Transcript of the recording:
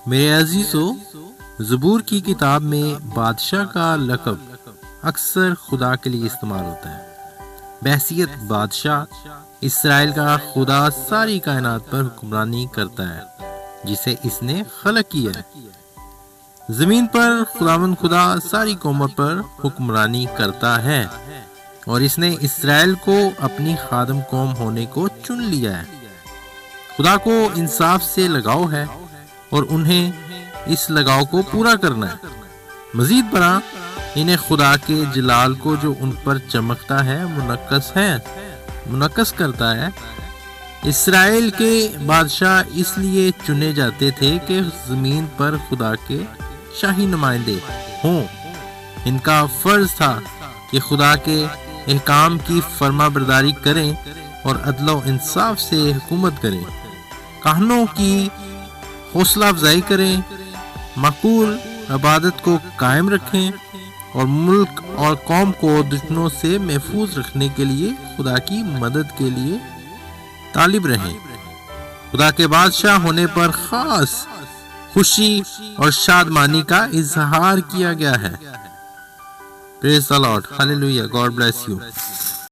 میرے عزیزو، زبور کی کتاب میں بادشاہ کا لقب اکثر خدا کے لیے استعمال ہوتا ہے۔ بحیثیت بادشاہ، اسرائیل کا خدا ساری کائنات پر حکمرانی کرتا ہے جسے اس نے خلق کیا ہے۔ زمین پر خداوند خدا ساری قوموں پر حکمرانی کرتا ہے اور اس نے اسرائیل کو اپنی خادم قوم ہونے کو چن لیا ہے۔ خدا کو انصاف سے لگاؤ ہے اور انہیں اس لگاؤ کو پورا کرنا ہے۔ مزید برآں انہیں خدا کے جلال کو جو ان پر چمکتا ہے منعکس کرتا ہے۔ اسرائیل کے بادشاہ اس لیے چنے جاتے تھے کہ زمین پر خدا کے شاہی نمائندے ہوں۔ ان کا فرض تھا کہ خدا کے احکام کی فرما برداری کریں اور عدل و انصاف سے حکومت کریں، کاہنوں کی حوصلہ افزائی کریں، معقول عبادت کو قائم رکھیں اور ملک اور قوم کو دشمنوں سے محفوظ رکھنے کے لیے خدا کی مدد کے لیے طالب رہیں۔ خدا کے بادشاہ ہونے پر خاص خوشی اور شادمانی کا اظہار کیا گیا ہے۔ پریز دی لارڈ، ہاللیلویہ، گاڈ بلیس یو۔